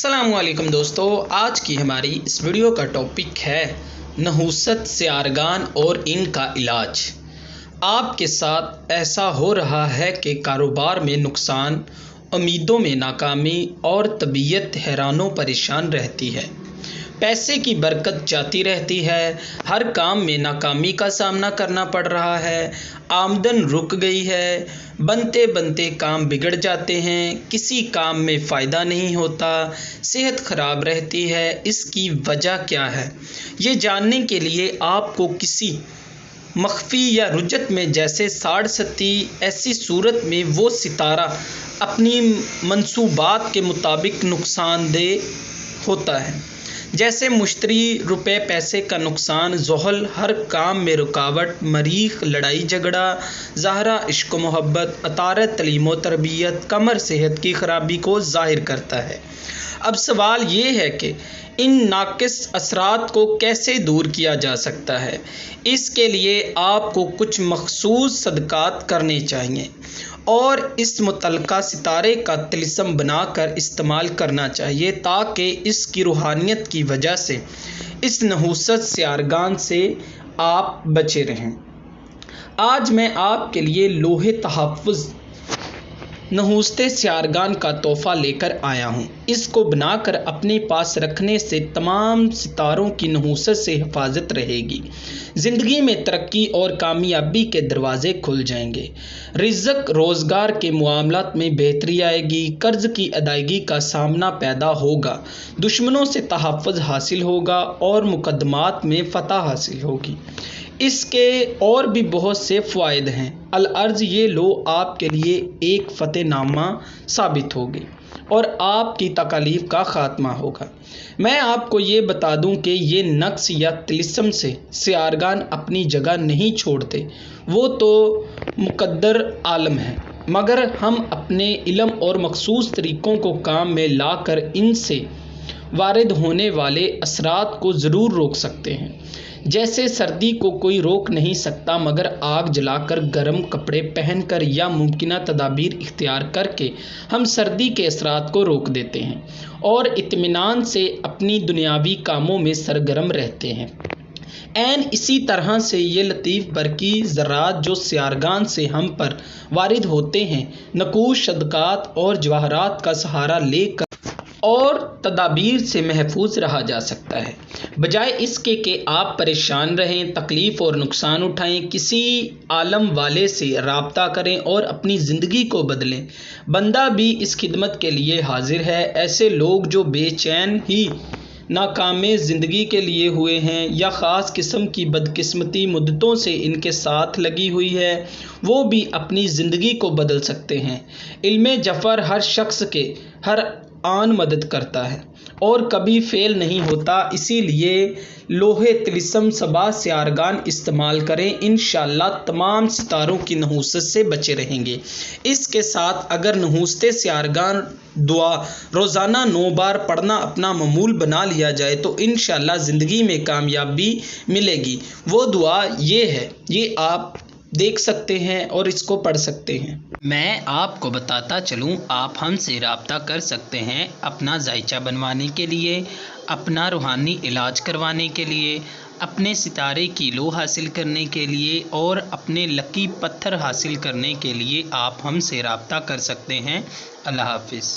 अस्सलाम वालेकुम दोस्तों, आज की हमारी इस वीडियो का टॉपिक है नहूसत सियारगान और इनका इलाज। आपके साथ ऐसा हो रहा है कि कारोबार में नुकसान, उम्मीदों में नाकामी और तबीयत हैरानों परेशान रहती है। पैसे की बरकत जाती रहती है, हर काम में नाकामी का सामना करना पड़ रहा है, आमदन रुक गई है, बनते बनते काम बिगड़ जाते हैं, किसी काम में फ़ायदा नहीं होता, सेहत ख़राब रहती है। इसकी वजह क्या है, ये जानने के लिए आपको किसी मख्फी या रुजत में जैसे साड़ सती ऐसी सूरत में वो सितारा अपनी मंसूबात के मुताबिक नुकसानदेह होता है। जैसे मुश्तरी, रुपए पैसे का नुकसान, ज़ुहल हर काम में रुकावट, मरीख लड़ाई झगड़ा, ज़हरा इश्क मोहब्बत, अतारत तलीम व तरबियत, कमर सेहत की खराबी को ज़ाहिर करता है। अब सवाल ये है कि इन नाक़िस असरात को कैसे दूर किया जा सकता है। इसके लिए आपको कुछ मखसूस सदक़ात करने चाहिए और इस मुतल्लका सितारे का तिलिस्म बनाकर इस्तेमाल करना चाहिए ताकि इसकी रूहानियत की वजह से इस नहूसत सियारगान से आप बचे रहें। आज मैं आपके लिए लोहे तहफ़्फ़ुज़ नहूसते सियारगान का तोहफ़ा लेकर आया हूँ। इसको बनाकर अपने पास रखने से तमाम सितारों की नहूसत से हिफाजत रहेगी। ज़िंदगी में तरक्की और कामयाबी के दरवाज़े खुल जाएंगे। रिज़्क़ रोज़गार के मामलात में बेहतरी आएगी। कर्ज़ की अदायगी का सामना पैदा होगा, दुश्मनों से तहफ़्फ़ुज़ हासिल होगा और मुक़द्दमात में फ़तह हासिल होगी। इसके और भी बहुत से फ़वाइद हैं। अल-अर्ज़ ये लो आपके लिए एक फ़तेहनामा साबित होगी और आपकी तकालीफ का ख़ात्मा होगा। मैं आपको ये बता दूं कि ये नक्स या तिलिस्म से सियारगान अपनी जगह नहीं छोड़ते, वो तो मुक़द्दर आलम है, मगर हम अपने इल्म और मखसूस तरीक़ों को काम में लाकर इनसे वारिद होने वाले असरात को ज़रूर रोक सकते हैं। जैसे सर्दी को कोई रोक नहीं सकता, मगर आग जलाकर, गर्म कपड़े पहनकर या मुमकिना तदाबीर इख्तियार करके हम सर्दी के असरात को रोक देते हैं और इत्मीनान से अपनी दुनियावी कामों में सरगर्म रहते हैं। ऐन इसी तरह से ये लतीफ़ बरकी ज़रात जो सियारगान से हम पर वारिद होते हैं, नकूश, सदक़ात और जवाहरात का सहारा लेकर और तदाबीर से महफूज रहा जा सकता है, बजाय इसके कि आप परेशान रहें, तकलीफ़ और नुकसान उठाएं। किसी आलम वाले से राब्ता करें और अपनी ज़िंदगी को बदलें। बंदा भी इस खिदमत के लिए हाजिर है। ऐसे लोग जो बेचैन ही नाकामे ज़िंदगी के लिए हुए हैं या ख़ास किस्म की बदकिस्मती मुद्दतों से इनके साथ लगी हुई है, वो भी अपनी ज़िंदगी को बदल सकते हैं। इल्मे जफ़र हर शख्स के हर आन मदद करता है और कभी फेल नहीं होता। इसीलिए लोहे तिलिस्म सबा सियारगान इस्तेमाल करें, इंशाअल्लाह तमाम सितारों की नहूसत से बचे रहेंगे। इसके साथ अगर नहूसते सियारगान दुआ रोज़ाना 9 बार पढ़ना अपना मामूल बना लिया जाए तो इंशाअल्लाह ज़िंदगी में कामयाबी मिलेगी। वो दुआ ये है, ये आप देख सकते हैं और इसको पढ़ सकते हैं। मैं आपको बताता चलूँ, आप हमसे रब्ता कर सकते हैं अपना जायचा बनवाने के लिए, अपना रूहानी इलाज करवाने के लिए, अपने सितारे की लो हासिल करने के लिए और अपने लकी पत्थर हासिल करने के लिए आप हमसे रब्ता कर सकते हैं। अल्लाह हाफ़िज़।